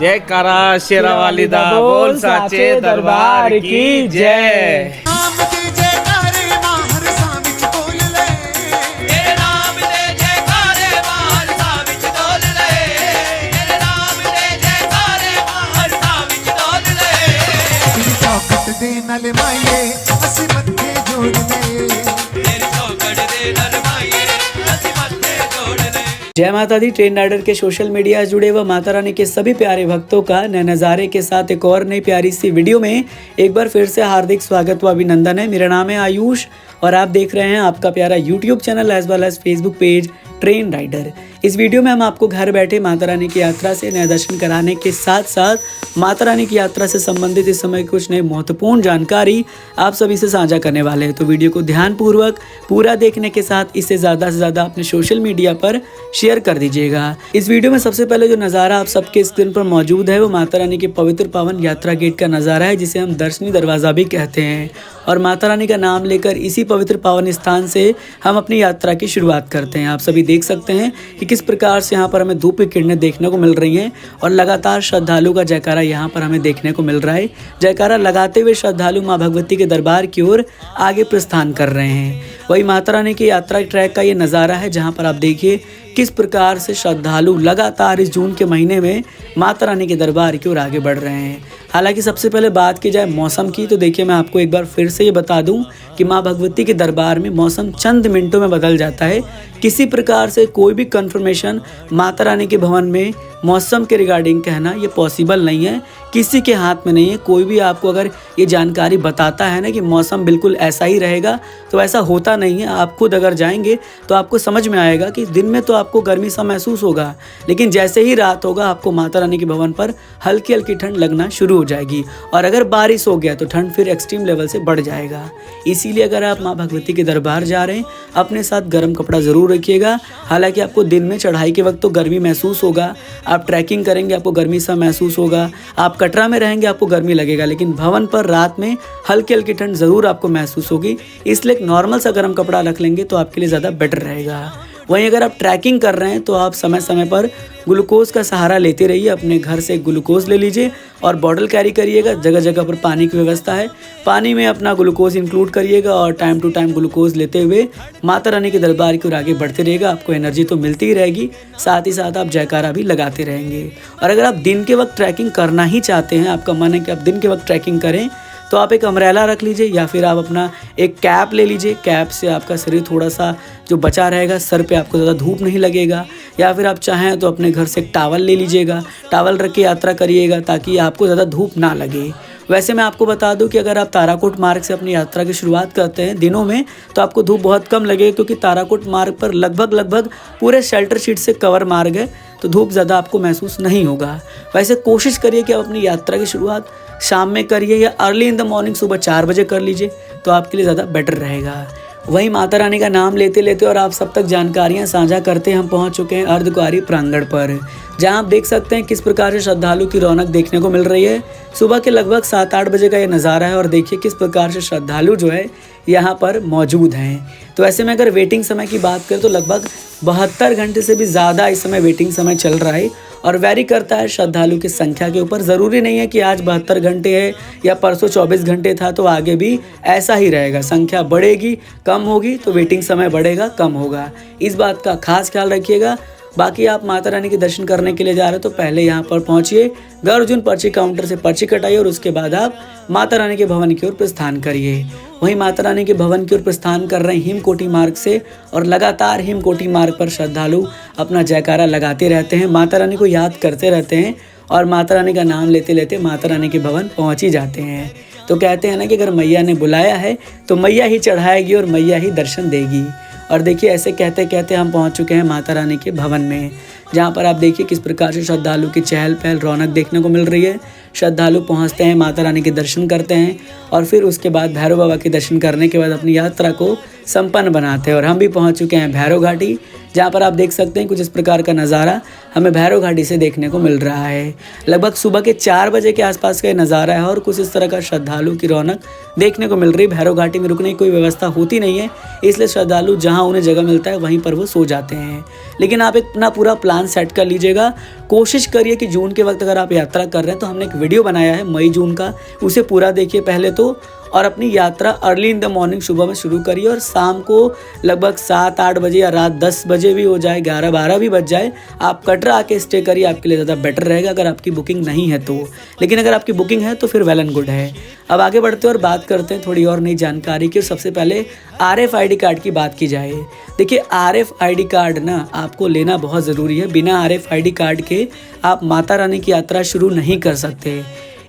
जय करा शेरा वाली दा बोल साचे दरबार की जय। जय माता दी। ट्रेन राइडर के सोशल मीडिया जुड़े व माता रानी के सभी प्यारे भक्तों का नए नज़ारे के साथ एक और नई प्यारी सी वीडियो में एक बार फिर से हार्दिक स्वागत व अभिनंदन है। मेरा नाम है आयुष और आप देख रहे हैं आपका प्यारा YouTube channel as well as Facebook page train rider. इस वीडियो में हम आपको घर बैठे माता रानी की यात्रा से नए दर्शन कराने के साथ साथ माता रानी की यात्रा से संबंधित इस समय कुछ नई महत्वपूर्ण जानकारी आप सभी से साझा करने वाले हैं। तो वीडियो को ध्यानपूर्वक पूरा देखने के साथ इसे ज़्यादा से ज़्यादा अपने सोशल मीडिया पर शेयर कर दीजिएगा। इस वीडियो में सबसे पहले जो नज़ारा आप सबके स्क्रीन पर मौजूद है वो माता रानी के पवित्र पावन यात्रा गेट का नज़ारा है, जिसे हम दर्शनी दरवाज़ा भी कहते हैं। और माता रानी का नाम लेकर इसी पवित्र पावन स्थान से हम अपनी यात्रा की शुरुआत करते हैं। आप सभी देख सकते हैं कि किस प्रकार से यहाँ पर हमें धूप की किरणें देखने को मिल रही हैं और लगातार श्रद्धालु का जयकारा यहाँ पर हमें देखने को मिल रहा है। जयकारा लगाते हुए श्रद्धालु माँ भगवती के दरबार की ओर आगे प्रस्थान कर रहे हैं। वही माता रानी की यात्रा ट्रैक का ये नज़ारा है, जहाँ पर आप देखिए किस प्रकार से श्रद्धालु लगातार इस जून के महीने में माता रानी के दरबार की ओर आगे बढ़ रहे हैं। हालांकि सबसे पहले बात की जाए मौसम की, तो देखिए मैं आपको एक बार फिर से ये बता दूं कि माँ भगवती के दरबार में मौसम चंद मिनटों में बदल जाता है। किसी प्रकार से कोई भी कंफर्मेशन माता रानी के भवन में मौसम के रिगार्डिंग कहना ये पॉसिबल नहीं है, किसी के हाथ में नहीं है। कोई भी आपको अगर ये जानकारी बताता है ना कि मौसम बिल्कुल ऐसा ही रहेगा, तो ऐसा होता नहीं है। आप खुद अगर जाएंगे तो आपको समझ में आएगा कि दिन में तो आपको गर्मी सा महसूस होगा, लेकिन जैसे ही रात होगा आपको माता रानी के भवन पर हल्की हल्की ठंड लगना शुरू हो जाएगी। और अगर बारिश हो गया तो ठंड फिर एक्सट्रीम लेवल से बढ़ जाएगा। इसीलिए अगर आप माँ भगवती के दरबार जा रहे हैं, अपने साथ गर्म कपड़ा ज़रूर रखिएगा। हालांकि आपको दिन में चढ़ाई के वक्त तो गर्मी महसूस होगा, आप ट्रैकिंग करेंगे आपको गर्मी सा महसूस होगा, आप कटरा में रहेंगे आपको गर्मी लगेगा, लेकिन भवन पर रात में हल्की हल्की ठंड ज़रूर आपको महसूस होगी। इसलिए एक नॉर्मल सा गर्म कपड़ा रख लेंगे तो आपके लिए ज़्यादा बेटर रहेगा। वहीं अगर आप ट्रैकिंग कर रहे हैं तो आप समय समय पर ग्लूकोज का सहारा लेते रहिए। अपने घर से ग्लूकोज ले लीजिए और बॉटल कैरी करिएगा। जगह जगह पर पानी की व्यवस्था है, पानी में अपना ग्लूकोज इंक्लूड करिएगा और टाइम टू टाइम ग्लूकोज लेते हुए माता रानी के दरबार की ओर आगे बढ़ते रहिएगा। आपको एनर्जी तो मिलती ही रहेगी, साथ ही साथ आप जयकारा भी लगाते रहेंगे। और अगर आप दिन के वक्त ट्रैकिंग करना ही चाहते हैं, आपका मन है कि आप दिन के वक्त ट्रैकिंग करें, तो आप एक अम्ब्रेला रख लीजिए या फिर आप अपना एक कैप ले लीजिए। कैप से आपका शरीर थोड़ा सा जो बचा रहेगा, सर पे आपको ज़्यादा धूप नहीं लगेगा। या फिर आप चाहें तो अपने घर से एक टावल ले लीजिएगा, टावल रख के यात्रा करिएगा ताकि आपको ज़्यादा धूप ना लगे। वैसे मैं आपको बता दूं कि अगर आप ताराकोट मार्ग से अपनी यात्रा की शुरुआत करते हैं दिनों में, तो आपको धूप बहुत कम लगेगी, क्योंकि ताराकोट मार्ग पर लगभग पूरे शेल्टर शीट से कवर मार्ग है, तो धूप ज़्यादा आपको महसूस नहीं होगा। वैसे कोशिश करिए कि आप अपनी यात्रा की शुरुआत शाम में करिए या अर्ली इन द मॉर्निंग सुबह 4 बजे कर लीजिए, तो आपके लिए ज़्यादा बेटर रहेगा। वहीं माता रानी का नाम लेते लेते और आप सब तक जानकारियां साझा करते हम पहुंच चुके हैं अर्धकुंवारी प्रांगण पर, जहां आप देख सकते हैं किस प्रकार से श्रद्धालु की रौनक देखने को मिल रही है। सुबह के लगभग 7-8 बजे का ये नज़ारा है और देखिए किस प्रकार से श्रद्धालु जो है यहाँ पर मौजूद हैं। तो ऐसे में अगर वेटिंग समय की बात करें तो लगभग 72 घंटे से भी ज़्यादा इस समय वेटिंग समय चल रहा है और वैरी करता है श्रद्धालु की संख्या के ऊपर। ज़रूरी नहीं है कि आज 72 घंटे है या परसों 24 घंटे था तो आगे भी ऐसा ही रहेगा। संख्या बढ़ेगी कम होगी तो वेटिंग समय बढ़ेगा कम होगा, इस बात का खास ख्याल रखिएगा। बाकी आप माता रानी के दर्शन करने के लिए जा रहे हो तो पहले यहाँ पर पहुँचिए, गर्जुन पर्ची काउंटर से पर्ची कटाइए और उसके बाद आप माता रानी के भवन की ओर प्रस्थान करिए। वहीं माता रानी के भवन की ओर प्रस्थान कर रहे हैं हिमकोटी मार्ग से और लगातार हिमकोटी मार्ग पर श्रद्धालु अपना जयकारा लगाते रहते हैं, माता रानी को याद करते रहते हैं और माता रानी का नाम लेते लेते माता रानी के भवन पहुँच ही जाते हैं। तो कहते हैं ना कि अगर मैया ने बुलाया है तो मैया ही चढ़ाएगी और मैया ही दर्शन देगी। और देखिए ऐसे कहते कहते हम पहुंच चुके हैं माता रानी के भवन में, जहां पर आप देखिए किस प्रकार से श्रद्धालु की चहल पहल रौनक देखने को मिल रही है। श्रद्धालु पहुंचते हैं, माता रानी के दर्शन करते हैं और फिर उसके बाद भैरव बाबा के दर्शन करने के बाद अपनी यात्रा को संपन्न बनाते हैं। और हम भी पहुंच चुके हैं भैरव घाटी, जहां पर आप देख सकते हैं कुछ इस प्रकार का नज़ारा हमें भैरव घाटी से देखने को मिल रहा है। लगभग सुबह के 4 बजे के आसपास का ये नज़ारा है और कुछ इस तरह का श्रद्धालु की रौनक देखने को मिल रही। भैरव घाटी में रुकने की कोई व्यवस्था होती नहीं है, इसलिए श्रद्धालु जहाँ उन्हें जगह मिलता है वहीं पर वो सो जाते हैं। लेकिन आप अपना पूरा प्लान सेट कर लीजिएगा। कोशिश करिए कि जून के वक्त अगर आप यात्रा कर रहे हैं तो हमने एक वीडियो बनाया है मई जून का, उसे पूरा देखिए पहले तो, और अपनी यात्रा अर्ली इन द मॉर्निंग सुबह में शुरू करिए और शाम को लगभग 7-8 बजे या रात 10 बजे भी हो जाए, 11-12 भी बज जाए, आप कटरा आके स्टे करिए, आपके लिए ज़्यादा बेटर रहेगा अगर आपकी बुकिंग नहीं है तो। लेकिन अगर आपकी बुकिंग है तो फिर वेल एंड गुड है। अब आगे बढ़ते हैं और बात करते हैं थोड़ी और नई जानकारी की। सबसे पहले RFID कार्ड की बात की जाए। देखिए RFID कार्ड ना आपको लेना बहुत ज़रूरी है। बिना RFID कार्ड के आप माता रानी की यात्रा शुरू नहीं कर सकते।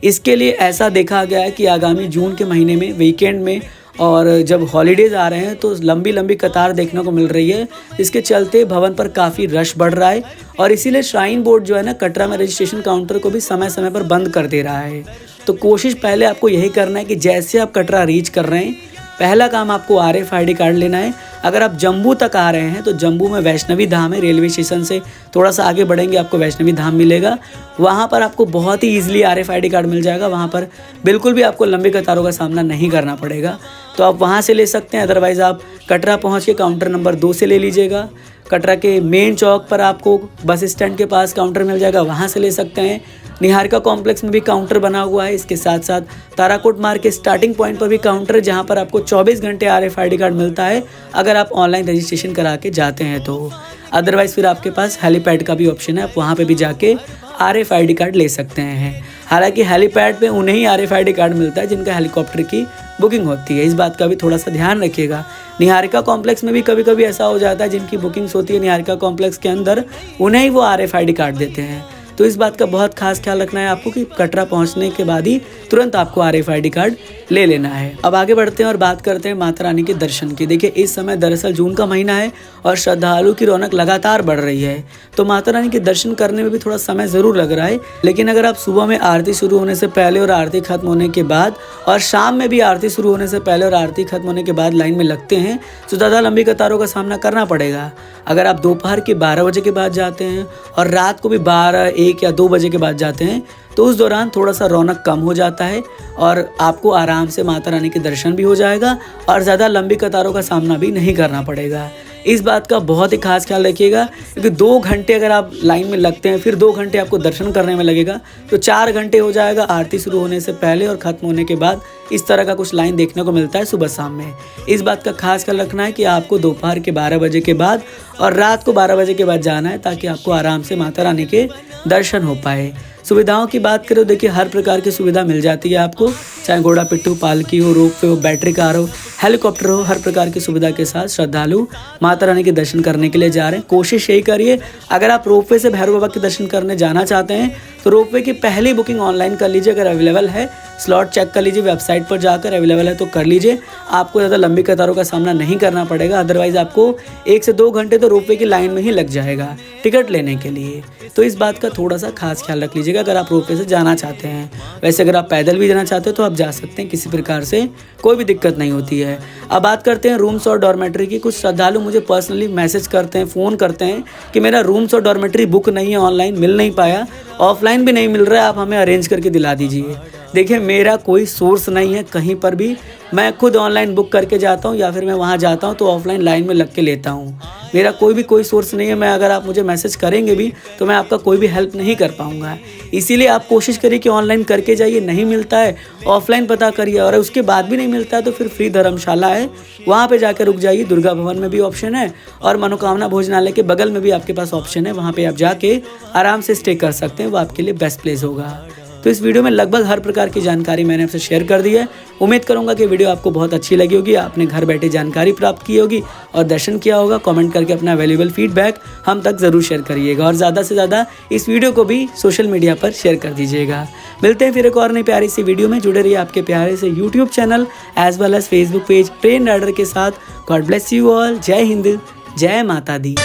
इसके लिए ऐसा देखा गया है कि आगामी जून के महीने में वीकेंड में और जब हॉलीडेज़ आ रहे हैं तो लंबी लंबी कतार देखने को मिल रही है, इसके चलते भवन पर काफ़ी रश बढ़ रहा है और इसीलिए श्राइन बोर्ड जो है ना कटरा में रजिस्ट्रेशन काउंटर को भी समय समय पर बंद कर दे रहा है। तो कोशिश पहले आपको यही करना है कि जैसे आप कटरा रीच कर रहे हैं, पहला काम आपको RFID कार्ड लेना है। अगर आप जम्मू तक आ रहे हैं तो जम्मू में वैष्णवी धाम है, रेलवे स्टेशन से थोड़ा सा आगे बढ़ेंगे आपको वैष्णवी धाम मिलेगा। वहाँ पर आपको बहुत ही ईजिली RFID कार्ड मिल जाएगा। वहाँ पर बिल्कुल भी आपको लंबी कतारों का सामना नहीं करना पड़ेगा, तो आप वहाँ से ले सकते हैं। अदरवाइज़ आप कटरा पहुँच के काउंटर नंबर 2 से ले लीजिएगा। कटरा के मेन चौक पर आपको बस स्टैंड के पास काउंटर मिल जाएगा, वहाँ से ले सकते हैं। निहारिका कॉम्प्लेक्स में भी काउंटर बना हुआ है। इसके साथ साथ ताराकोट मार्ग के स्टार्टिंग पॉइंट पर भी काउंटर है, जहां पर आपको 24 घंटे RFID कार्ड मिलता है अगर आप ऑनलाइन रजिस्ट्रेशन करा के जाते हैं तो। अदरवाइज़ फिर आपके पास हेलीपैड का भी ऑप्शन है, आप वहां पे भी जाके RFID कार्ड ले सकते हैं। हालांकि हेलीपैड पे उन्हें ही RFID कार्ड मिलता है जिनका हेलीकॉप्टर की बुकिंग होती है, इस बात का भी थोड़ा सा ध्यान रखिएगा। निहारिका कॉम्प्लेक्स में भी कभी कभी ऐसा हो जाता है जिनकी बुकिंग्स होती है निहारिका कॉम्प्लेक्स के अंदर, उन्हें ही वो RFID कार्ड देते हैं। तो इस बात का बहुत खास ख्याल रखना है आपको कि कटरा पहुंचने के बाद ही तुरंत आपको RFID कार्ड ले लेना है। अब आगे बढ़ते हैं और बात करते हैं माता रानी के दर्शन की। देखिए इस समय दरअसल जून का महीना है और श्रद्धालु की रौनक लगातार बढ़ रही है, तो माता रानी के दर्शन करने में भी थोड़ा समय ज़रूर लग रहा है। लेकिन अगर आप सुबह में आरती शुरू होने से पहले और आरती खत्म होने के बाद और शाम में भी आरती शुरू होने से पहले और आरती खत्म होने के बाद लाइन में लगते हैं तो ज़्यादा लंबी कतारों का सामना करना पड़ेगा। अगर आप दोपहर के 12 बजे के बाद जाते हैं और रात को भी 12, 1 या 2 बजे के बाद जाते हैं तो उस दौरान थोड़ा सा रौनक कम हो जाता है और आपको आराम से माता रानी के दर्शन भी हो जाएगा और ज़्यादा लंबी कतारों का सामना भी नहीं करना पड़ेगा। इस बात का बहुत ही खास ख्याल रखिएगा, क्योंकि 2 घंटे अगर आप लाइन में लगते हैं फिर 2 घंटे आपको दर्शन करने में लगेगा तो 4 घंटे हो जाएगा आरती शुरू होने से पहले और ख़त्म होने के बाद। इस तरह का कुछ लाइन देखने को मिलता है सुबह शाम में। इस बात का खास ख्याल रखना है कि आपको दोपहर के 12 बजे के बाद और रात को 12 बजे के बाद जाना है ताकि आपको आराम से माता रानी के दर्शन हो पाए। सुविधाओं की बात करें, देखिए हर प्रकार की सुविधा मिल जाती है आपको, चाहे घोड़ा पिट्ठू, पालकी हो, रोपवे हो, बैटरी कार हो, हेलीकॉप्टर हो, हर प्रकार की सुविधा के साथ श्रद्धालु माता रानी के दर्शन करने के लिए जा रहे हैं। कोशिश यही करिए, अगर आप रोपवे से भैरव बाबा के दर्शन करने जाना चाहते हैं तो रोपवे की पहली बुकिंग ऑनलाइन कर लीजिए। अगर अवेलेबल है स्लॉट चेक कर लीजिए, वेबसाइट पर जाकर अवेलेबल है तो कर लीजिए, आपको ज़्यादा लंबी कतारों का सामना नहीं करना पड़ेगा। अदरवाइज़ आपको 1 से 2 घंटे तो रोपवे की लाइन में ही लग जाएगा टिकट लेने के लिए। तो इस बात का थोड़ा सा खास ख्याल रख लीजिएगा अगर आप रोपवे से जाना चाहते हैं। वैसे अगर आप पैदल भी जाना चाहते हो तो आप जा सकते हैं, किसी प्रकार से कोई भी दिक्कत नहीं होती है। अब बात करते हैं रूम्स और डॉर्मेट्री की। कुछ श्रद्धालु मुझे पर्सनली मैसेज करते हैं, फ़ोन करते हैं कि मेरा रूम्स और डॉर्मेट्री बुक नहीं है, ऑनलाइन मिल नहीं पाया, ऑफलाइन भी नहीं मिल रहा है, आप हमें अरेंज करके दिला दीजिए। देखिए मेरा कोई सोर्स नहीं है कहीं पर भी, मैं खुद ऑनलाइन बुक करके जाता हूँ या फिर मैं वहाँ जाता हूँ तो ऑफलाइन लाइन में लग के लेता हूँ। मेरा कोई सोर्स नहीं है। मैं अगर आप मुझे मैसेज करेंगे भी तो मैं आपका कोई भी हेल्प नहीं कर पाऊँगा। इसीलिए आप कोशिश करिए कि ऑनलाइन करके जाइए, नहीं मिलता है ऑफलाइन पता करिए, और उसके बाद भी नहीं मिलता है तो फिर फ्री धर्मशाला है, वहाँ पे जाकर रुक जाइए। दुर्गा भवन में भी ऑप्शन है और मनोकामना भोजनालय के बगल में भी आपके पास ऑप्शन है, वहाँ पे आप जाके आराम से स्टे कर सकते हैं, वो आपके लिए बेस्ट प्लेस होगा। तो इस वीडियो में लगभग हर प्रकार की जानकारी मैंने आपसे शेयर कर दी है। उम्मीद करूंगा कि वीडियो आपको बहुत अच्छी लगी होगी, आपने घर बैठे जानकारी प्राप्त की होगी और दर्शन किया होगा। कमेंट करके अपना वैल्यूएबल फीडबैक हम तक ज़रूर शेयर करिएगा और ज़्यादा से ज़्यादा इस वीडियो को भी सोशल मीडिया पर शेयर कर दीजिएगा। मिलते हैं फिर एक और नई प्यारी सी वीडियो में। जुड़े रहिए आपके प्यारे से YouTube channel as well as Facebook page train rider के साथ। God bless you all. जय हिंद, जय माता दी।